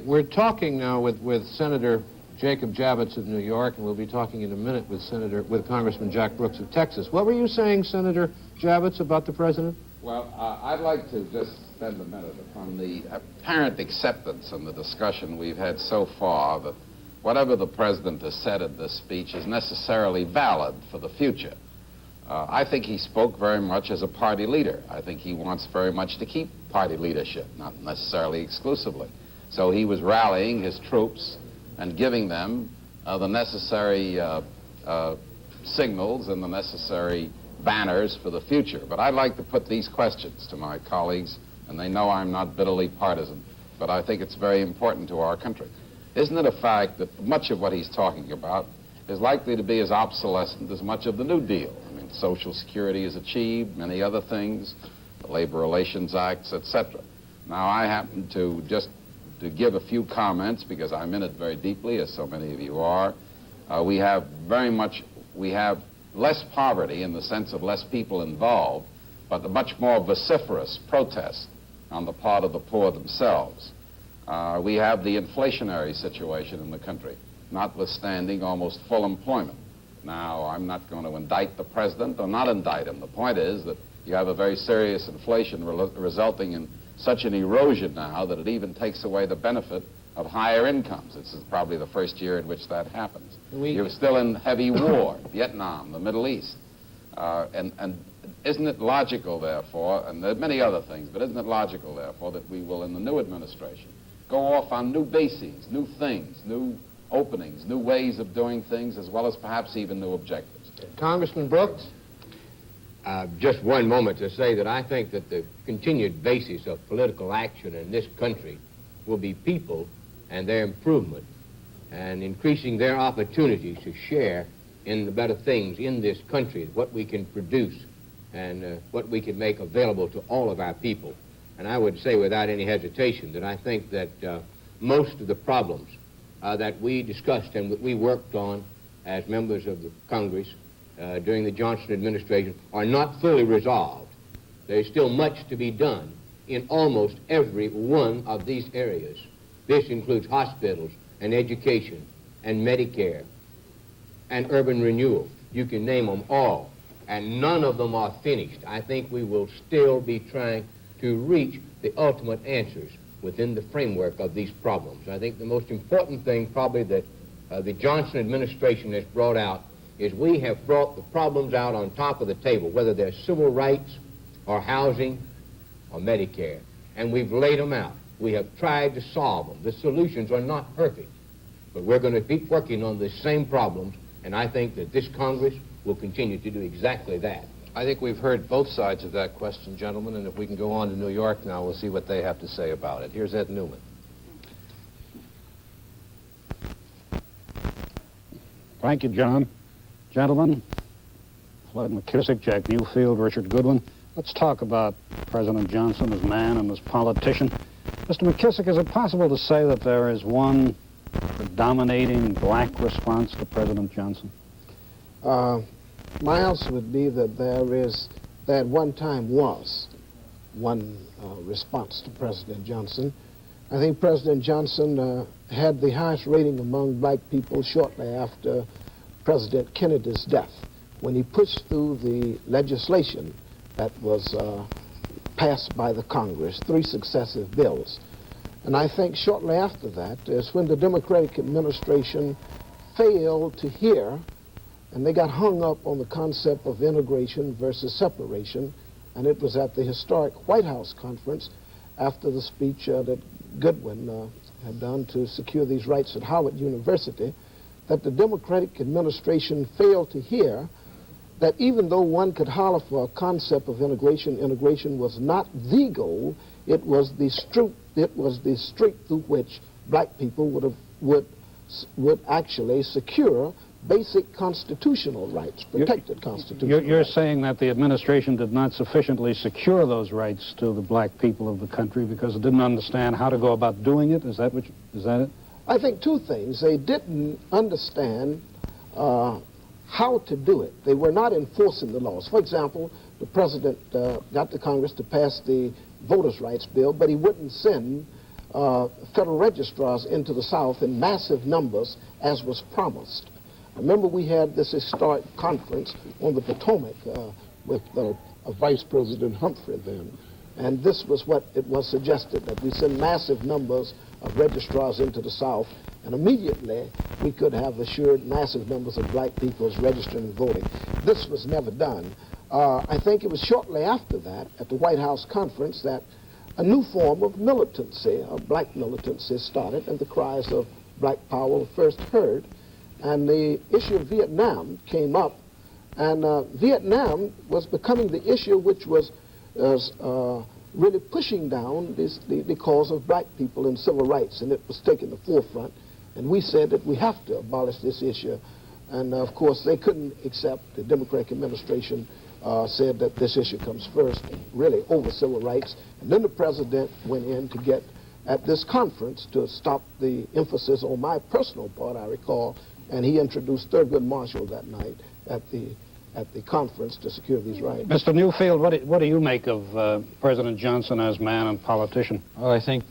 We're talking now with Senator Jacob Javits of New York, and we'll be talking in a minute with Congressman Jack Brooks of Texas. What were you saying, Senator Javits, about the president? Well, I'd like to just spend a minute upon the apparent acceptance and the discussion we've had so far that whatever the president has said in this speech is necessarily valid for the future. I think he spoke very much as a party leader. I think he wants very much to keep party leadership, not necessarily exclusively. So he was rallying his troops and giving them the necessary signals and the necessary banners for the future. But I'd like to put these questions to my colleagues, and they know I'm not bitterly partisan, but I think it's very important to our country. Isn't it a fact that much of what he's talking about is likely to be as obsolescent as much of the New Deal? I mean, Social Security is achieved, many other things, the Labor Relations Acts, etc. Now, I happen to just to give a few comments, because I'm in it very deeply, as so many of you are. We have less poverty in the sense of less people involved, but a much more vociferous protest on the part of the poor themselves. We have the inflationary situation in the country, notwithstanding almost full employment. Now, I'm not going to indict the president or not indict him. The point is that you have a very serious inflation resulting in such an erosion now that it even takes away the benefit of higher incomes. This is probably the first year in which that happens. You're still in heavy war, Vietnam, the Middle East. And Isn't it logical, therefore, and there are many other things, but isn't it logical, therefore, that we will, in the new administration, go off on new bases, new things, new openings, new ways of doing things, as well as perhaps even new objectives? Congressman Brooks? Just one moment to say that I think that the continued basis of political action in this country will be people and their improvement and increasing their opportunities to share in the better things in this country, what we can produce and what we can make available to all of our people. And I would say without any hesitation that I think that most of the problems that we discussed and that we worked on as members of the Congress during the Johnson administration are not fully resolved. There's still much to be done in almost every one of these areas. This includes hospitals and education and Medicare and urban renewal. You can name them all, and none of them are finished. I think we will still be trying to reach the ultimate answers within the framework of these problems. I think the most important thing probably that the Johnson administration has brought out is we have brought the problems out on top of the table, whether they're civil rights or housing or Medicare, and we've laid them out. We have tried to solve them. The solutions are not perfect, but we're going to keep working on the same problems, and I think that this Congress will continue to do exactly that. I think we've heard both sides of that question, gentlemen, and if we can go on to New York now, we'll see what they have to say about it. Here's Ed Newman. Thank you, John. Gentlemen, Floyd McKissick, Jack Newfield, Richard Goodwin, let's talk about President Johnson as man and as politician. Mr. McKissick, is it possible to say that there is one predominating black response to President Johnson? My answer would be that there at one time was one response to President Johnson. I think President Johnson had the highest rating among black people shortly after President Kennedy's death, when he pushed through the legislation that was passed by the Congress, 3 successive bills. And I think shortly after that is when the Democratic administration failed to hear, and they got hung up on the concept of integration versus separation, and it was at the historic White House conference after the speech that Goodwin had done to secure these rights at Howard University, that the Democratic administration failed to hear that even though one could holler for a concept of integration, integration was not the goal. It was the street through which black people would actually secure basic constitutional rights, protected constitutional rights. You're saying that the administration did not sufficiently secure those rights to the black people of the country because it didn't understand how to go about doing it? Is that it? I think 2 things. They didn't understand how to do it. They were not enforcing the laws. For example, the president got the Congress to pass the voters' rights bill, but he wouldn't send federal registrars into the South in massive numbers as was promised. I remember we had this historic conference on the Potomac with Vice President Humphrey then, and this was what it was suggested, that we send massive numbers of registrars into the South, and immediately we could have assured massive numbers of black people as registering and voting. This was never done. I think it was shortly after that, at the White House conference, that a new form of militancy, of black militancy, started, and the cries of black power were first heard. And the issue of Vietnam came up, and Vietnam was becoming the issue which was really pushing down the cause of black people and civil rights, and it was taking the forefront. And we said that we have to abolish this issue. And of course, they couldn't accept, the Democratic administration said that this issue comes first, really over civil rights. And then the president went in to get at this conference to stop the emphasis on my personal part, I recall, and he introduced Thurgood Marshall that night at the conference to secure these rights. Mr. Newfield, what do you make of President Johnson as man and politician? Well, I think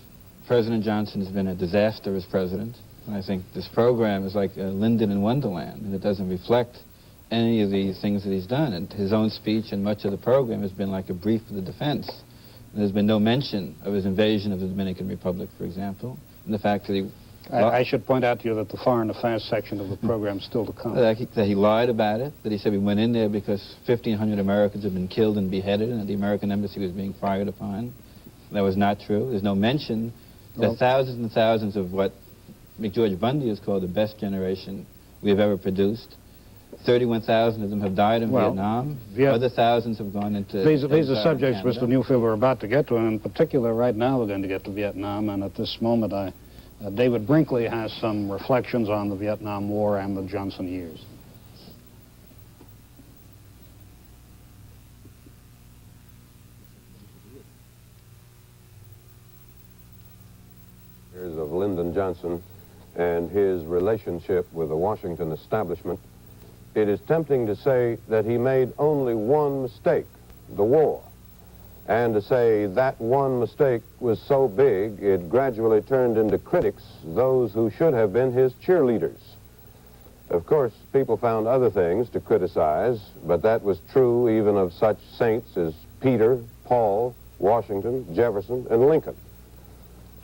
President Johnson has been a disaster as president. And I think this program is like Lyndon in Wonderland, and it doesn't reflect any of the things that he's done. And his own speech and much of the program has been like a brief for the defense. And there's been no mention of his invasion of the Dominican Republic, for example, and the fact that he I should point out to you that the foreign affairs section of the program is still to come. That he lied about it, that he said we went in there because 1,500 Americans had been killed and beheaded and that the American embassy was being fired upon. That was not true. There's no mention that thousands and thousands of what McGeorge Bundy has called the best generation we have ever produced. 31,000 of them have died in Vietnam. Other thousands have gone into... These are subjects, Mr. Newfield, we're about to get to, and in particular, right now we're going to get to Vietnam, and at this moment, David Brinkley has some reflections on the Vietnam War and the Johnson years. Years of Lyndon Johnson and his relationship with the Washington establishment, it is tempting to say that he made only one mistake, the war, and to say that one mistake was so big it gradually turned into critics, those who should have been his cheerleaders. Of course, people found other things to criticize, but that was true even of such saints as Peter, Paul, Washington, Jefferson, and Lincoln.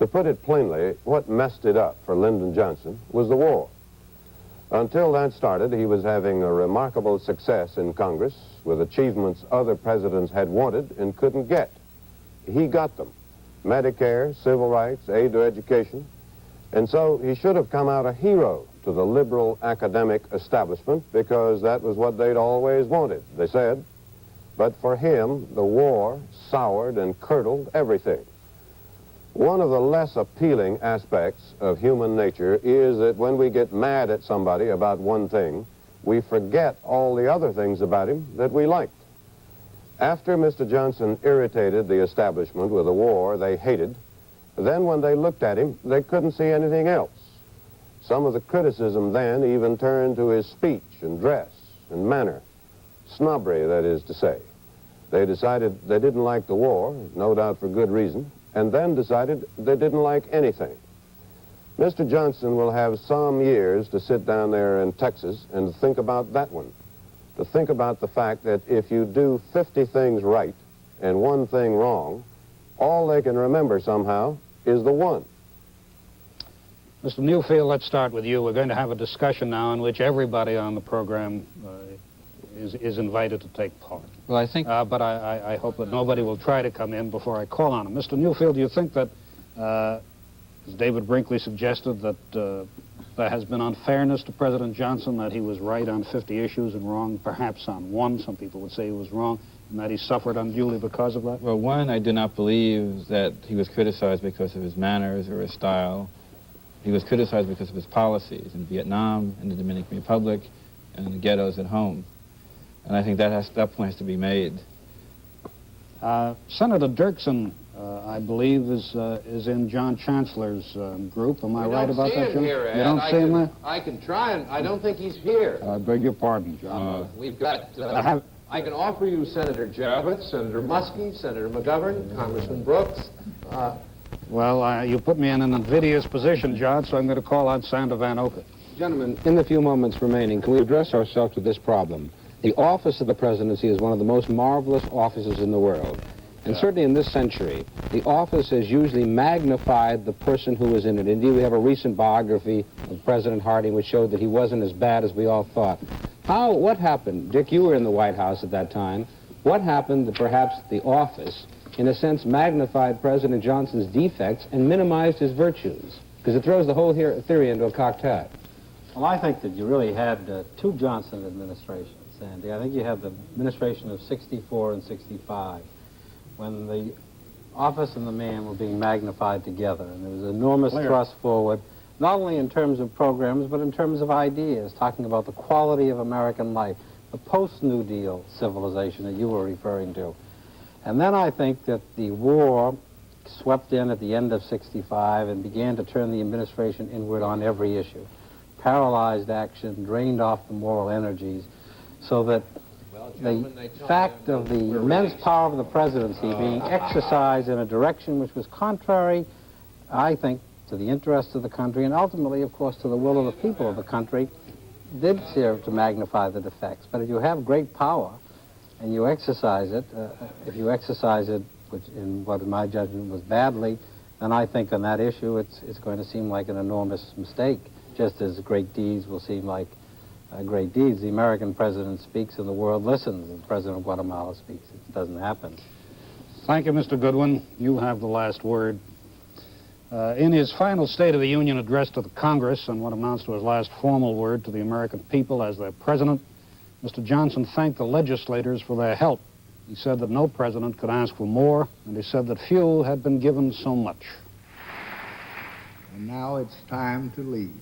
To put it plainly, what messed it up for Lyndon Johnson was the war. Until that started, he was having a remarkable success in Congress with achievements other presidents had wanted and couldn't get. He got them. Medicare, civil rights, aid to education. And so he should have come out a hero to the liberal academic establishment because that was what they'd always wanted, they said. But for him, the war soured and curdled everything. One of the less appealing aspects of human nature is that when we get mad at somebody about one thing, we forget all the other things about him that we liked. After Mr. Johnson irritated the establishment with a war they hated, then when they looked at him, they couldn't see anything else. Some of the criticism then even turned to his speech and dress and manner. Snobbery, that is to say. They decided they didn't like the war, no doubt for good reason, and then decided they didn't like anything. Mr. Johnson will have some years to sit down there in Texas and think about that one, to think about the fact that if you do 50 things right and one thing wrong, all they can remember somehow is the one. Mr. Newfield, let's start with you. We're going to have a discussion now in which everybody on the program is invited to take part. Well, I think... but I hope that nobody will try to come in before I call on him. Mr. Newfield, do you think that, as David Brinkley suggested, that there has been unfairness to President Johnson, that he was right on 50 issues and wrong perhaps on one? Some people would say he was wrong, and that he suffered unduly because of that? Well, one, I do not believe that he was criticized because of his manners or his style. He was criticized because of his policies in Vietnam, in the Dominican Republic, and in the ghettos at home. And I think that point has to be made. Senator Dirksen, I believe, is in John Chancellor's group. Am I right about that, John? Here, Ed. You don't see him there? I can try, and I don't think he's here. I beg your pardon, John. We've got... I can offer you Senator Javits, Senator Muskie, Senator McGovern, Congressman Brooks. Well, you put me in an invidious position, John, so I'm going to call on Sander Van Oken. Gentlemen, in the few moments remaining, can we address ourselves to this problem? The office of the presidency is one of the most marvelous offices in the world. And certainly in this century, the office has usually magnified the person who was in it. Indeed, we have a recent biography of President Harding which showed that he wasn't as bad as we all thought. What happened? Dick, you were in the White House at that time. What happened that perhaps the office, in a sense, magnified President Johnson's defects and minimized his virtues? Because it throws the whole theory into a cocked hat. Well, I think that you really had two Johnson administrations, Sandy. I think you had the administration of 64 and 65, when the office and the man were being magnified together, and there was enormous thrust forward, not only in terms of programs, but in terms of ideas, talking about the quality of American life, the post-New Deal civilization that you were referring to. And then I think that the war swept in at the end of 65 and began to turn the administration inward on every issue. Paralyzed action, drained off the moral energies, so that the fact of the immense power of the presidency being exercised in a direction which was contrary, I think, to the interests of the country, and ultimately, of course, to the will of the people of the country, did serve to magnify the defects. But if you have great power and you exercise it, if you exercise it, which in what in my judgment was badly, then I think on that issue it's going to seem like an enormous mistake, just as great deeds will seem like great deeds. The American president speaks and the world listens. The president of Guatemala speaks. It doesn't happen. Thank you, Mr. Goodwin. You have the last word. In his final State of the Union address to the Congress and what amounts to his last formal word to the American people as their president, Mr. Johnson thanked the legislators for their help. He said that no president could ask for more, and he said that few had been given so much. And now it's time to leave.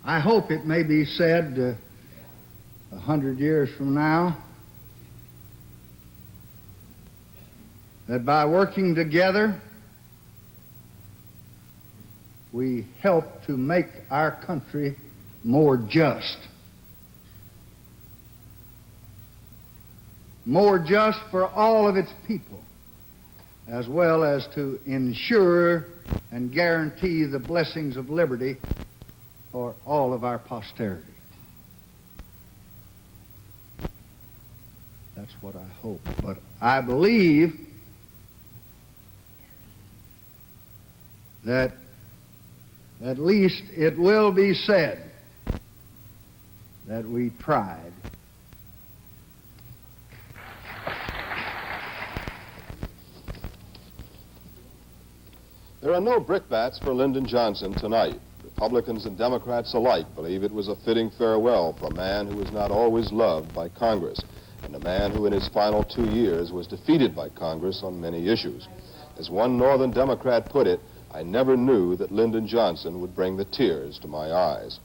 I hope it may be said 100 years from now that by working together, we help to make our country more just. More just for all of its people, as well as to ensure and guarantee the blessings of liberty for all of our posterity. That's what I hope. But I believe that at least it will be said that we tried. There are no brickbats for Lyndon Johnson tonight. Republicans and Democrats alike believe it was a fitting farewell for a man who was not always loved by Congress, and a man who in his final 2 years was defeated by Congress on many issues. As one Northern Democrat put it, I never knew that Lyndon Johnson would bring the tears to my eyes.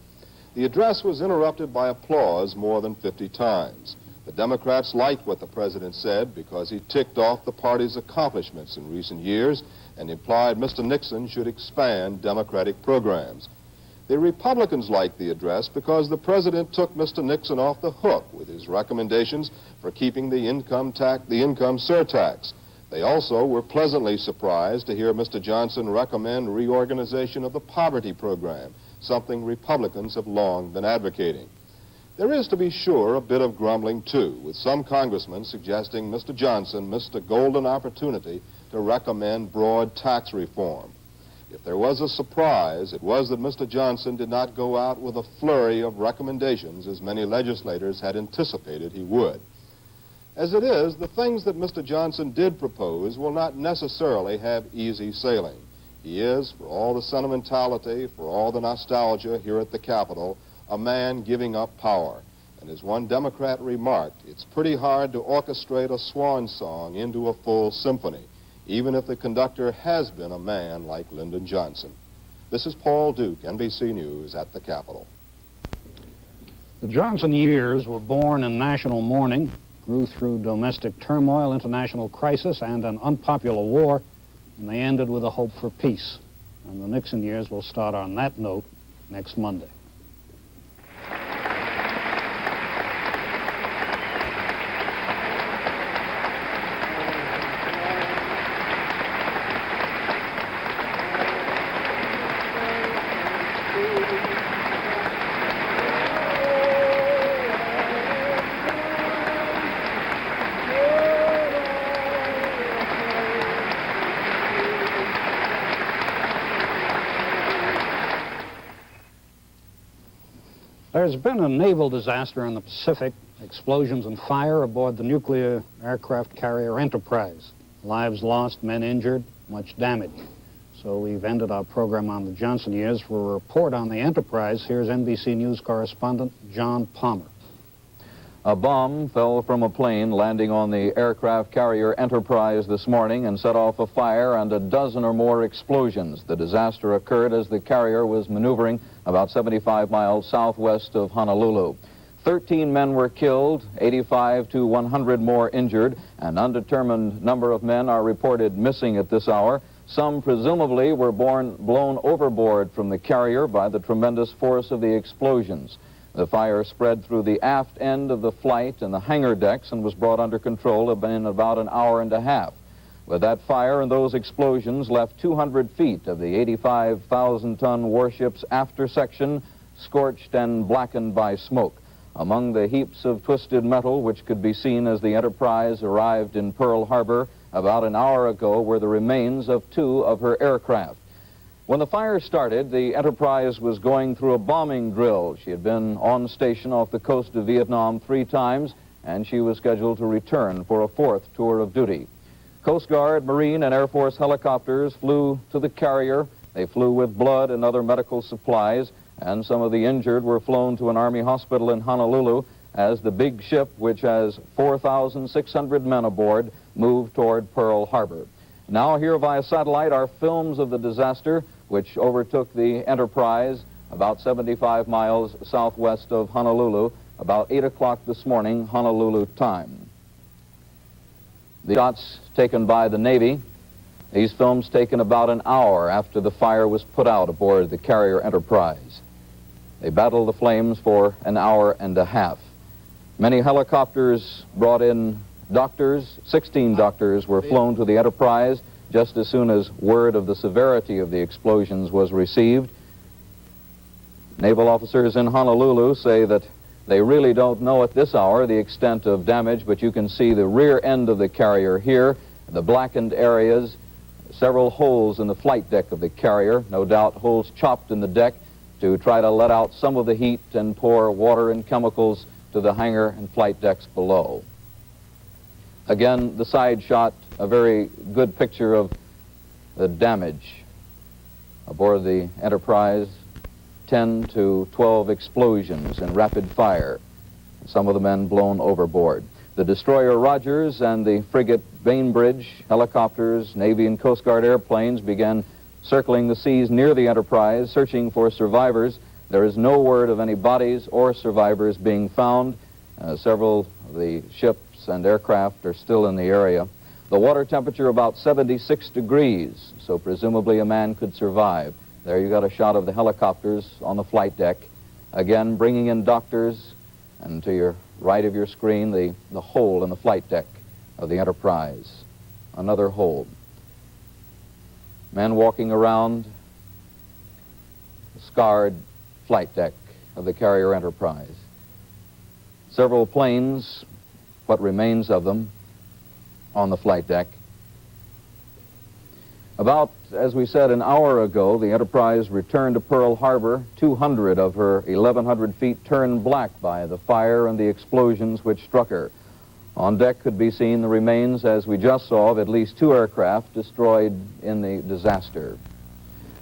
The address was interrupted by applause more than 50 times. The Democrats liked what the president said because he ticked off the party's accomplishments in recent years and implied Mr. Nixon should expand Democratic programs. The Republicans liked the address because the president took Mr. Nixon off the hook with his recommendations for keeping the income surtax. They also were pleasantly surprised to hear Mr. Johnson recommend reorganization of the poverty program, something Republicans have long been advocating. There is, to be sure, a bit of grumbling, too, with some congressmen suggesting Mr. Johnson missed a golden opportunity to recommend broad tax reform. If there was a surprise, it was that Mr. Johnson did not go out with a flurry of recommendations as many legislators had anticipated he would. As it is, the things that Mr. Johnson did propose will not necessarily have easy sailing. He is, for all the sentimentality, for all the nostalgia here at the Capitol, a man giving up power. And as one Democrat remarked, it's pretty hard to orchestrate a swan song into a full symphony, even if the conductor has been a man like Lyndon Johnson. This is Paul Duke, NBC News at the Capitol. The Johnson years were born in national mourning, grew through domestic turmoil, international crisis, and an unpopular war, and they ended with a hope for peace. And the Nixon years will start on that note next Monday. There's been a naval disaster in the Pacific, explosions and fire aboard the nuclear aircraft carrier Enterprise. Lives lost, men injured, much damage. So we've ended our program on the Johnson years. For a report on the Enterprise, here's NBC News correspondent John Palmer. A bomb fell from a plane landing on the aircraft carrier Enterprise this morning and set off a fire and a dozen or more explosions. The disaster occurred as the carrier was maneuvering about 75 miles southwest of Honolulu. 13 men were killed, 85 to 100 more injured. An undetermined number of men are reported missing at this hour. Some presumably were blown overboard from the carrier by the tremendous force of the explosions. The fire spread through the aft end of the flight and the hangar decks and was brought under control in about an hour and a half. But that fire and those explosions left 200 feet of the 85,000-ton warship's after section scorched and blackened by smoke. Among the heaps of twisted metal which could be seen as the Enterprise arrived in Pearl Harbor, about an hour ago were the remains of 2 of her aircraft. When the fire started, the Enterprise was going through a bombing drill. She had been on station off the coast of Vietnam 3 times, and she was scheduled to return for a 4th tour of duty. Coast Guard, Marine, and Air Force helicopters flew to the carrier. They flew with blood and other medical supplies, and some of the injured were flown to an Army hospital in Honolulu as the big ship, which has 4,600 men aboard, moved toward Pearl Harbor. Now here via satellite are films of the disaster which overtook the Enterprise about 75 miles southwest of Honolulu, about 8 o'clock this morning, Honolulu time. The shots taken by the Navy, these films taken about an hour after the fire was put out aboard the carrier Enterprise. They battled the flames for an hour and a half. Many helicopters brought in doctors. 16 doctors were flown to the Enterprise just as soon as word of the severity of the explosions was received. Naval officers in Honolulu say that they really don't know at this hour the extent of damage, but you can see the rear end of the carrier here, the blackened areas, several holes in the flight deck of the carrier, no doubt holes chopped in the deck to try to let out some of the heat and pour water and chemicals to the hangar and flight decks below. Again, the side shot, a very good picture of the damage aboard the Enterprise. 10 to 12 explosions in rapid fire, some of the men blown overboard. The destroyer Rogers and the frigate Bainbridge, helicopters, Navy and Coast Guard airplanes began circling the seas near the Enterprise, searching for survivors. There is no word of any bodies or survivors being found. Several of the ships and aircraft are still in the area. The water temperature about 76 degrees, so presumably a man could survive. There you got a shot of the helicopters on the flight deck. Again, bringing in doctors, and to your right of your screen, the hole in the flight deck of the Enterprise. Another hole. Men walking around the scarred flight deck of the carrier Enterprise. Several planes, what remains of them, on the flight deck. About, as we said, an hour ago, the Enterprise returned to Pearl Harbor. 200 of her 1,100 feet turned black by the fire and the explosions which struck her. On deck could be seen the remains, as we just saw, of at least 2 aircraft destroyed in the disaster.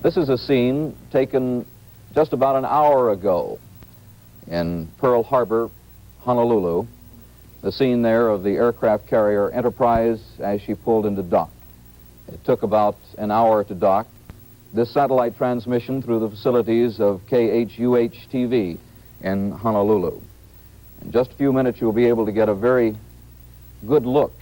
This is a scene taken just about an hour ago in Pearl Harbor, Honolulu. The scene there of the aircraft carrier Enterprise as she pulled into dock. It took about an hour to dock. This satellite transmission through the facilities of KHUH-TV in Honolulu. In just a few minutes, you'll be able to get a very good look